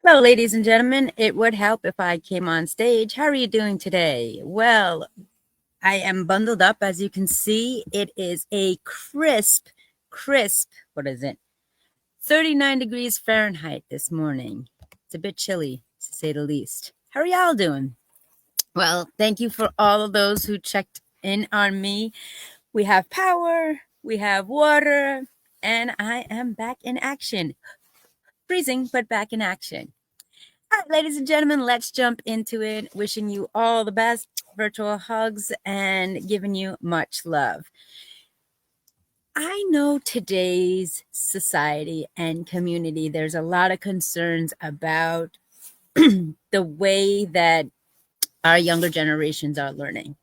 Hello, ladies and gentlemen. It would help if I came on stage. How are you doing today? Well, I am bundled up. As you can see, it is a crisp, what is it? 39 degrees Fahrenheit this morning. It's a bit chilly, to say the least. How are y'all doing? Well, thank you for all of those who checked in on me. We have power, we have water, and I am back in action. Freezing, but back in action. All right, ladies and gentlemen, let's jump into it. Wishing you all the best, virtual hugs, and giving you much love. I know today's society and community, there's a lot of concerns about the way that our younger generations are learning,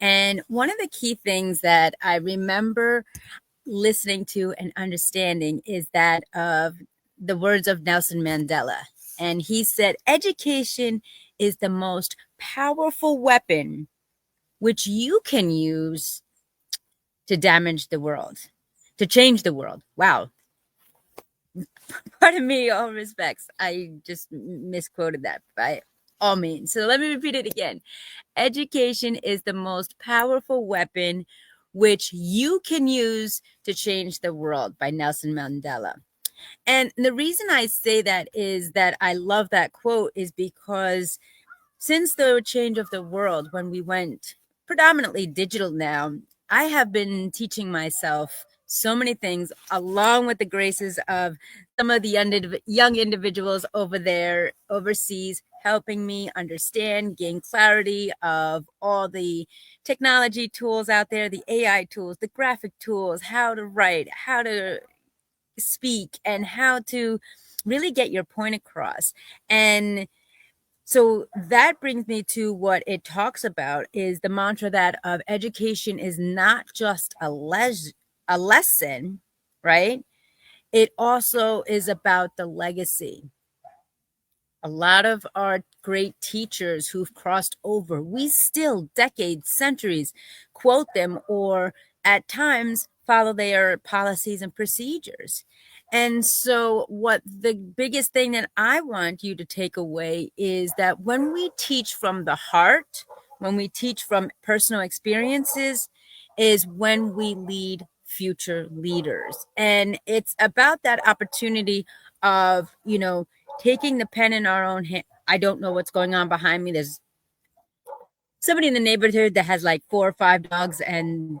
And one of the key things that I remember listening to and understanding is that of the words of Nelson Mandela. And he said, education is the most powerful weapon which you can use to damage the world, to change the world. Wow. Pardon me, all respects. I just misquoted that by all means. So let me repeat it again. Education is the most powerful weapon which you can use to change the world, by Nelson Mandela. And the reason I say that is that I love that quote is because since the change of the world, when we went predominantly digital now, I have been teaching myself so many things along with the graces of some of the young individuals over there overseas, helping me understand, gain clarity of all the technology tools out there, the AI tools, the graphic tools, how to write, how to speak, and how to really get your point across. And so that brings me to what it talks about is the mantra that of education is not just a lesson, right? It also is about the legacy. A lot of our great teachers who've crossed over, we still, decades, centuries, quote them or at times follow their policies and procedures. And so, what the biggest thing that I want you to take away is that when we teach from the heart, when we teach from personal experiences, is when we lead future leaders. And it's about that opportunity of, taking the pen in our own hand. I don't know what's going on behind me. There's somebody in the neighborhood that has like 4 or 5 dogs, and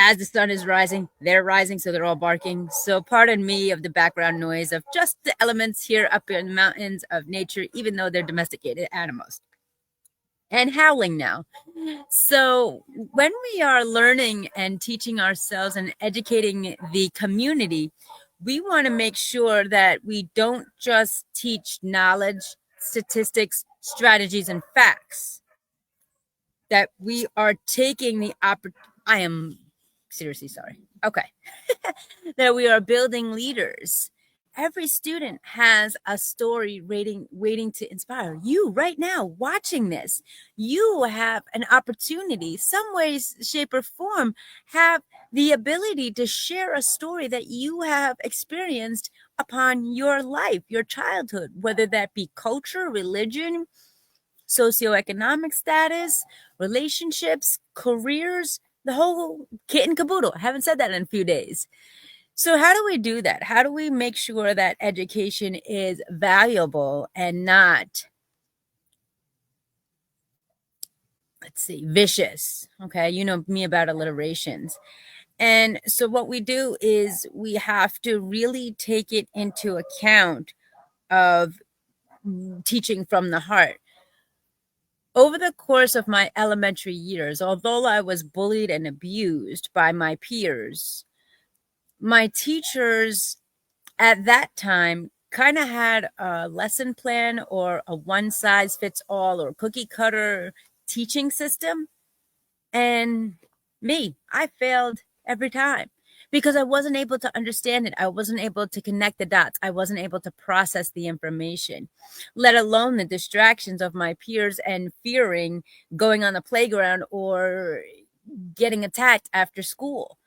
as the sun is rising, they're rising, so they're all barking. So pardon me of the background noise of just the elements here up in the mountains of nature, even though they're domesticated animals. And howling now. So when we are learning and teaching ourselves and educating the community, we want to make sure that we don't just teach knowledge, statistics, strategies, and facts, that we are taking the I am seriously sorry. Okay. That we are building leaders. Every student has a story waiting to inspire you right now watching this. You have an opportunity, some ways, shape, or form, have the ability to share a story that you have experienced upon your life, your childhood, whether that be culture, religion, socioeconomic status, relationships, careers, the whole kit and caboodle. I haven't said that in a few days. So, how do we do that? How do we make sure that education is valuable and not, let's see, vicious? Okay, you know me about alliterations. And so, what we do is we have to really take it into account of teaching from the heart. Over the course of my elementary years, although I was bullied and abused by my peers, my teachers at that time kind of had a lesson plan or a one size fits all or cookie cutter teaching system. And I failed every time because I wasn't able to understand it. I wasn't able to connect the dots. I wasn't able to process the information, let alone the distractions of my peers and fearing going on the playground or getting attacked after school.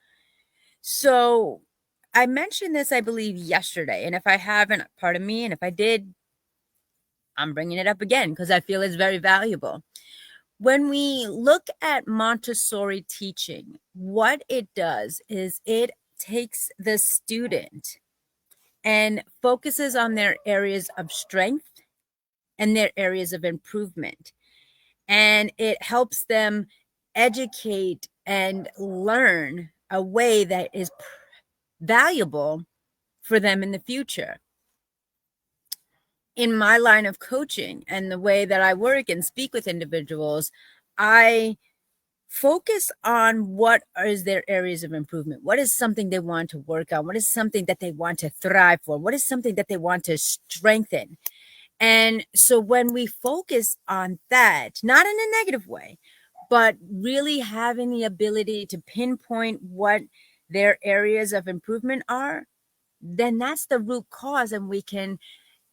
So I mentioned this, I believe, yesterday. And if I haven't, pardon me. And if I did, I'm bringing it up again because I feel it's very valuable. When we look at Montessori teaching, what it does is it takes the student and focuses on their areas of strength and their areas of improvement. And it helps them educate and learn a way that is valuable for them in the future. In my line of coaching and the way that I work and speak with individuals, I focus on what is their areas of improvement. What is something they want to work on? What is something that they want to thrive for? What is something that they want to strengthen? And so when we focus on that, not in a negative way, but really having the ability to pinpoint what their areas of improvement are, then that's the root cause, and we can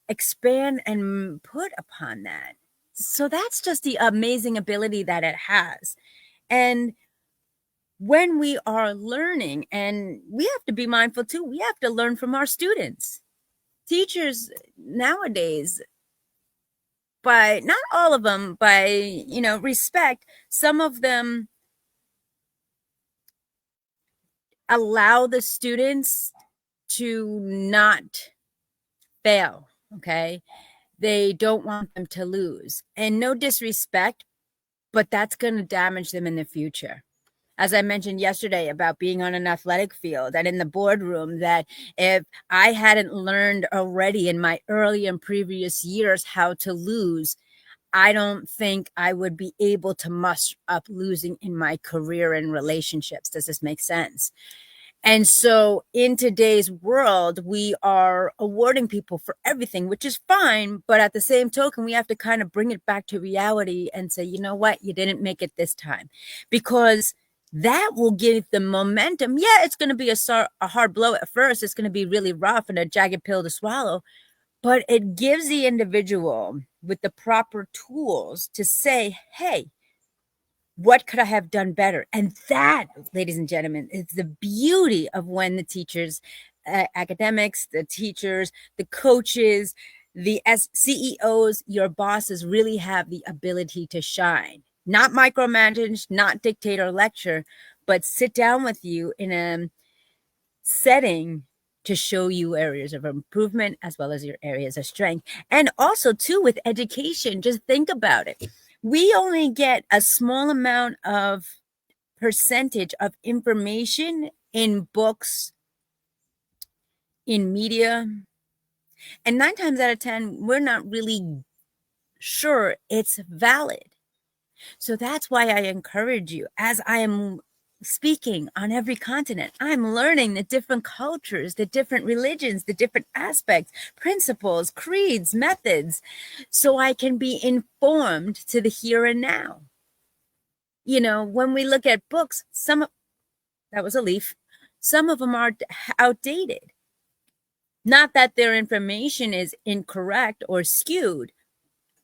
expand and put upon that. So that's just the amazing ability that it has. And when we are learning, and we have to be mindful too, we have to learn from our students. Teachers nowadays, by not all of them, by respect, some of them allow the students to not fail. Okay, they don't want them to lose, and no disrespect, but that's going to damage them in the future. As I mentioned yesterday about being on an athletic field and in the boardroom, that if I hadn't learned already in my early and previous years how to lose, I don't think I would be able to muster up losing in my career and relationships. Does this make sense? And so in today's world, we are awarding people for everything, which is fine. But at the same token, we have to kind of bring it back to reality and say, you know what? You didn't make it this time, because that will give the momentum. Yeah, it's going to be a hard blow at first. It's going to be really rough and a jagged pill to swallow. But it gives the individual with the proper tools to say, hey, what could I have done better? And that, ladies and gentlemen, is the beauty of when the teachers, academics, the teachers, the coaches, the CEOs, your bosses really have the ability to shine. Not micromanage, not dictate or lecture, but sit down with you in a setting to show you areas of improvement as well as your areas of strength. And also, too, with education, just think about it. We only get a small amount of percentage of information in books, in media, and 9 times out of 10, we're not really sure it's valid. So that's why I encourage you, as I am speaking on every continent, I'm learning the different cultures, the different religions, the different aspects, principles, creeds, methods, so I can be informed to the here and now. When we look at books, that was a leaf, some of them are outdated. Not that their information is incorrect or skewed,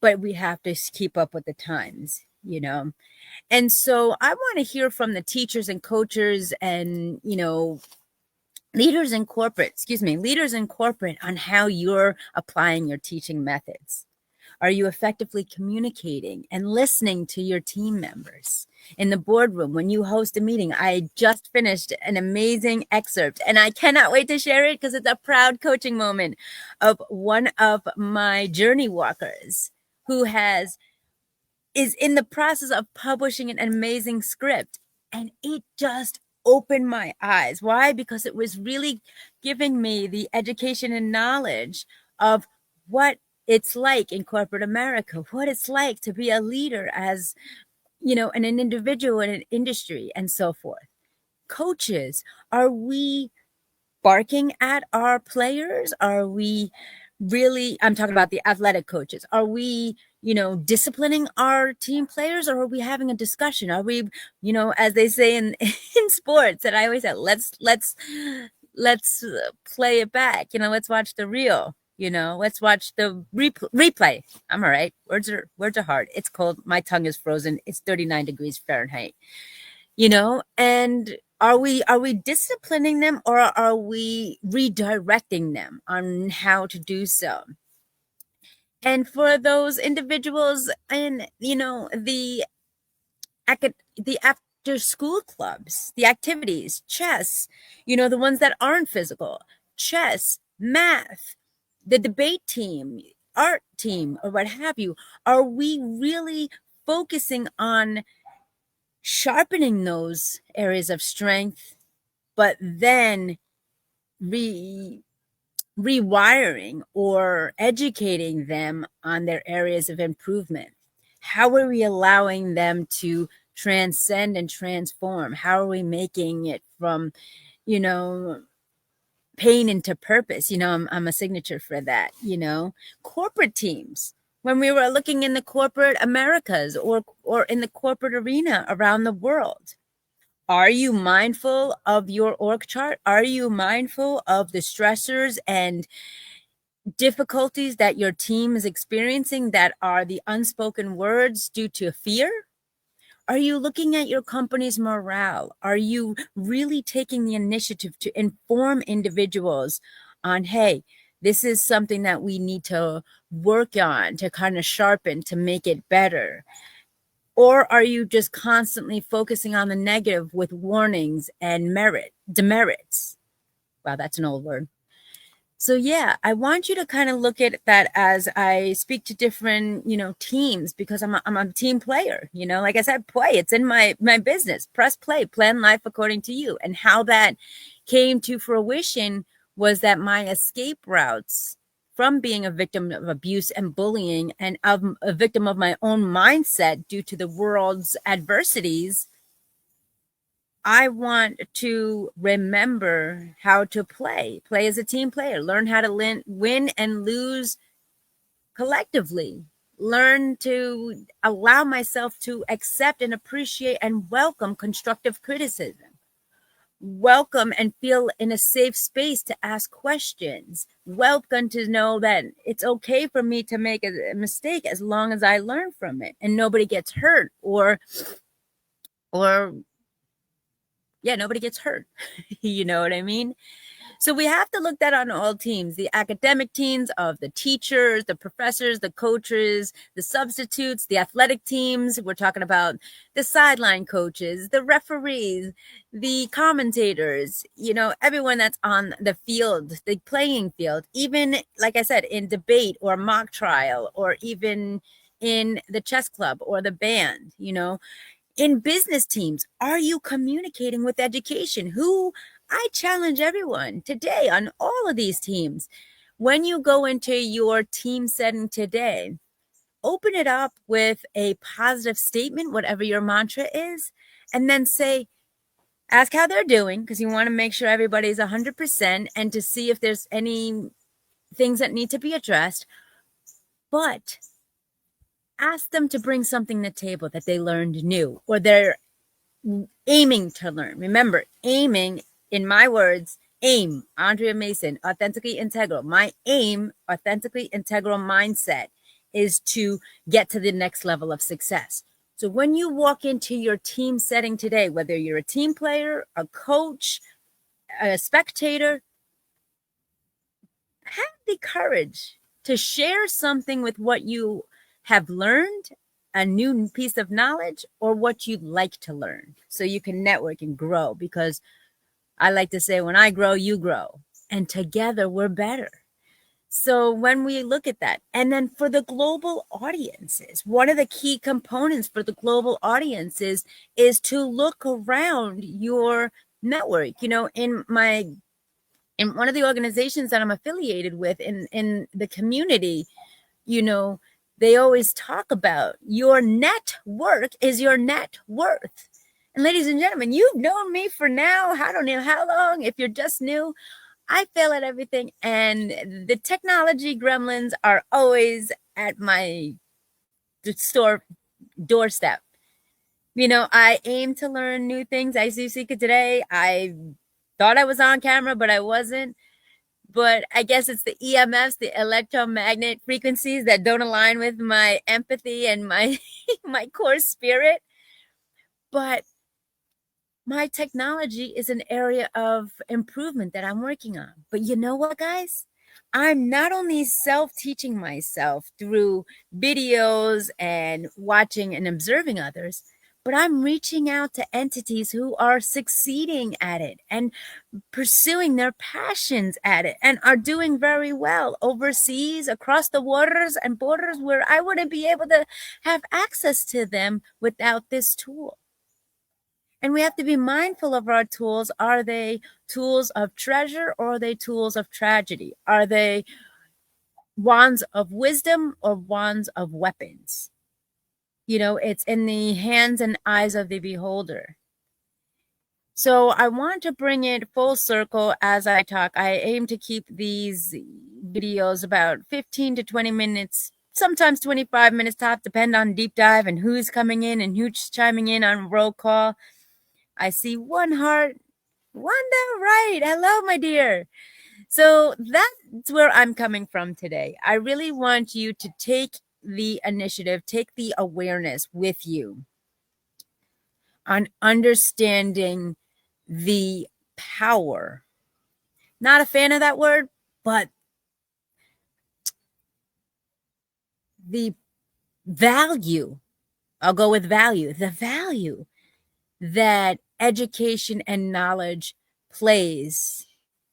but we have to keep up with the times. And so I want to hear from the teachers and coaches and, leaders in corporate on how you're applying your teaching methods. Are you effectively communicating and listening to your team members? In the boardroom, when you host a meeting, I just finished an amazing excerpt, and I cannot wait to share it because it's a proud coaching moment of one of my journey walkers who is in the process of publishing an amazing script. And it just opened my eyes. Why? Because it was really giving me the education and knowledge of what it's like in corporate America, what it's like to be a leader as, an individual in an industry and so forth. Coaches, are we barking at our players? Are we really, I'm talking about the athletic coaches, are we, disciplining our team players, or are we having a discussion? Are we, as they say in in sports, and I always say, let's play it back, let's watch the reel, let's watch the replay. I'm all right. Words are hard. It's cold. My tongue is frozen. It's 39 degrees Fahrenheit. And are we disciplining them, or are we redirecting them on how to do so? And for those individuals in, the after school clubs, the activities, chess, the ones that aren't physical, chess, math, the debate team, art team, or what have you, are we really focusing on sharpening those areas of strength, but then re rewiring or educating them on their areas of improvement? How are we allowing them to transcend and transform? How are we making it from, you know, pain into purpose? I'm a signature for that, corporate teams. When we were looking in the corporate Americas or in the corporate arena around the world, are you mindful of your org chart? Are you mindful of the stressors and difficulties that your team is experiencing that are the unspoken words due to fear? Are you looking at your company's morale? Are you really taking the initiative to inform individuals on, hey, this is something that we need to work on, to kind of sharpen, to make it better? Or are you just constantly focusing on the negative with warnings and demerits? Wow, that's an old word. So yeah, I want you to kind of look at that as I speak to different, teams, because I'm a team player, like I said, play, it's in my business. Press play, plan life according to you. And how that came to fruition was that my escape routes from being a victim of abuse and bullying and a victim of my own mindset due to the world's adversities, I want to remember how to play as a team player, learn how to win and lose collectively, learn to allow myself to accept and appreciate and welcome constructive criticism, welcome and feel in a safe space to ask questions, welcome to know that it's okay for me to make a mistake as long as I learn from it and nobody gets hurt or yeah, nobody gets hurt. You know what I mean? So we have to look that on all teams, the academic teams of the teachers, the professors, the coaches, the substitutes, the athletic teams. We're talking about the sideline coaches, the referees, the commentators, everyone that's on the field, the playing field, even like I said, in debate or mock trial, or even in the chess club or the band, in business teams, are you communicating with education? I challenge everyone today on all of these teams. When you go into your team setting today, open it up with a positive statement, whatever your mantra is, and then ask how they're doing, because you want to make sure everybody's 100% and to see if there's any things that need to be addressed. But ask them to bring something to the table that they learned new or they're aiming to learn. Remember, aiming, in my words, aim, Andrea Mason, authentically integral. My aim, authentically integral mindset, is to get to the next level of success. So when you walk into your team setting today, whether you're a team player, a coach, a spectator, have the courage to share something with what you have learned, a new piece of knowledge, or what you'd like to learn, so you can network and grow. Because I like to say, when I grow, you grow, and together we're better. So when we look at that, and then for the global audiences, one of the key components for the global audiences is to look around your network. In one of the organizations that I'm affiliated with in the community, they always talk about your network is your net worth. And ladies and gentlemen, you've known me for now, I don't know how long. If you're just new, I fail at everything. And the technology gremlins are always at my doorstep. I aim to learn new things. As you see today, I thought I was on camera, but I wasn't. But I guess it's the EMFs, the electromagnetic frequencies, that don't align with my empathy and my my core spirit. But my technology is an area of improvement that I'm working on. But you know what, guys? I'm not only self-teaching myself through videos and watching and observing others, but I'm reaching out to entities who are succeeding at it and pursuing their passions at it and are doing very well overseas, across the waters and borders where I wouldn't be able to have access to them without this tool. And we have to be mindful of our tools. Are they tools of treasure or are they tools of tragedy? Are they wands of wisdom or wands of weapons? You know, it's in the hands and eyes of the beholder. So I want to bring it full circle as I talk. I aim to keep these videos about 15 to 20 minutes, sometimes 25 minutes top, depend on deep dive and who's coming in and who's chiming in on roll call. I see one heart. Wanda, right. Hello, my dear. So that's where I'm coming from today. I really want you to take the initiative, take the awareness with you on understanding the power. Not a fan of that word, but the value. I'll go with value. The value that education and knowledge plays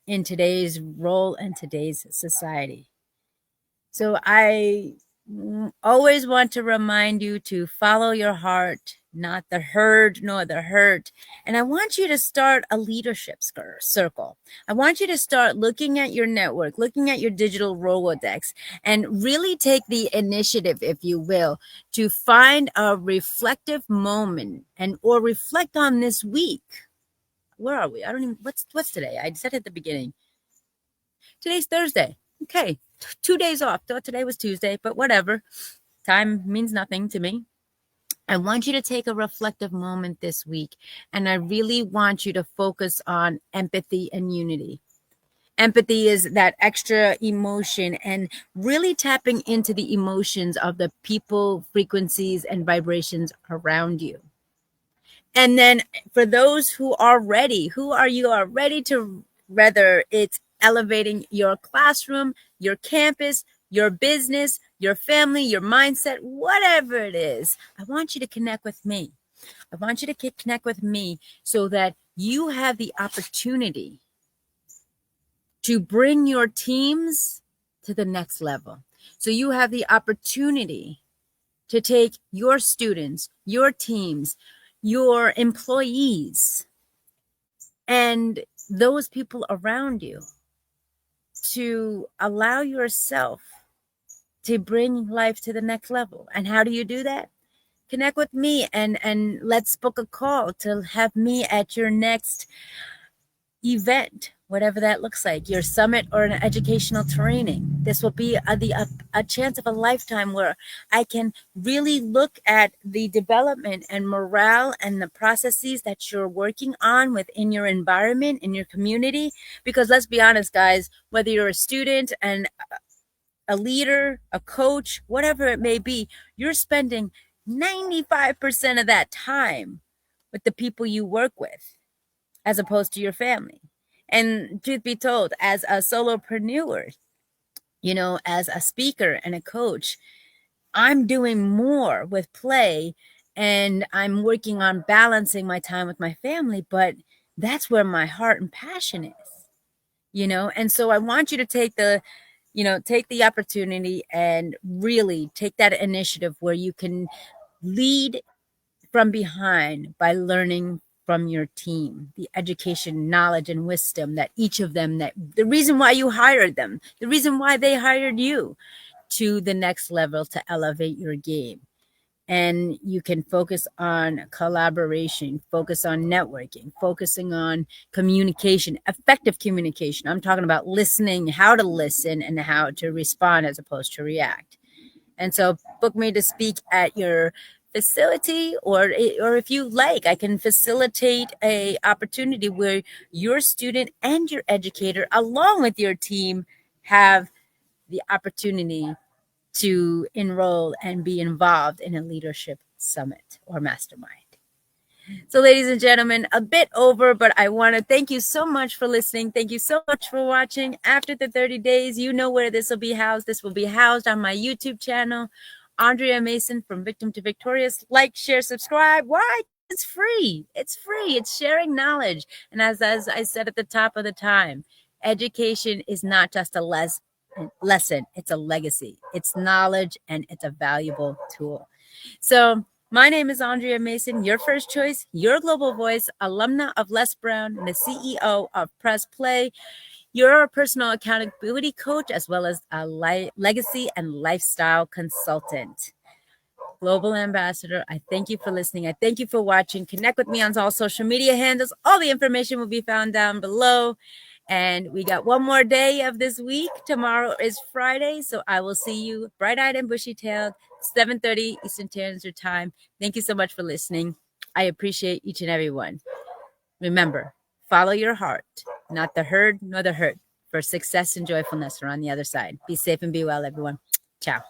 in today's role in today's society. So I always want to remind you to follow your heart, not the herd nor the hurt. And I want you to start a leadership circle. I want you to start looking at your network, looking at your digital Rolodex, and really take the initiative, if you will, to find a reflective moment and or reflect on this week. Where are we? I don't even, what's today? I said at the beginning. Today's Thursday. Okay, 2 days off. Thought today was Tuesday, but whatever. Time means nothing to me. I want you to take a reflective moment this week, and I really want you to focus on empathy and unity. Empathy is that extra emotion and really tapping into the emotions of the people, frequencies, and vibrations around you. And then for those who are ready, who are you are ready to, whether it's elevating your classroom, your campus, your business, your family, your mindset, whatever it is, I want you to connect with me. I want you to connect with me so that you have the opportunity to bring your teams to the next level. So you have the opportunity to take your students, your teams, your employees, and those people around you to allow yourself to bring life to the next level. And how do you do that? Connect with me and let's book a call to have me at your next event, whatever that looks like, your summit or an educational training. This will be a chance of a lifetime where I can really look at the development and morale and the processes that you're working on within your environment, in your community. Because let's be honest, guys, whether you're a student and a leader, a coach, whatever it may be, you're spending 95% of that time with the people you work with as opposed to your family. And truth be told, as a solopreneur, you know, as a speaker and a coach, I'm doing more with play and I'm working on balancing my time with my family, but that's where my heart and passion is, you know? And so I want you to take the opportunity and really take that initiative where you can lead from behind by learning from your team, the education, knowledge, and wisdom that each of them, that the reason why you hired them, the reason why they hired you to the next level to elevate your game. And you can focus on collaboration, focus on networking, focusing on communication, effective communication. I'm talking about listening, how to listen and how to respond as opposed to react. And so book me to speak at your facility, or if you like, I can facilitate a opportunity where your student and your educator along with your team have the opportunity to enroll and be involved in a leadership summit or mastermind. So, ladies and gentlemen, a bit over, but I want to thank you so much for listening. Thank you so much for watching. After the 30 days, you know where this will be housed. This will be housed on my YouTube channel, Andrea Mason, From Victim to Victorious. Like, share, subscribe. Why? It's free. It's free. It's sharing knowledge. And as I said at the top of the time, education is not just a lesson, it's a legacy. It's knowledge, and it's a valuable tool. So, my name is Andrea Mason, your first choice, your global voice, alumna of Les Brown, and the CEO of Press Play. You're a personal accountability coach as well as a legacy and lifestyle consultant. Global ambassador, I thank you for listening. I thank you for watching. Connect with me on all social media handles. All the information will be found down below. And we got one more day of this week. Tomorrow is Friday, so I will see you bright-eyed and bushy-tailed, 7:30 Eastern Standard Time. Thank you so much for listening. I appreciate each and every one. Remember, follow your heart, not the herd nor the hurt. For success and joyfulness are on the other side. Be safe and be well, everyone. Ciao.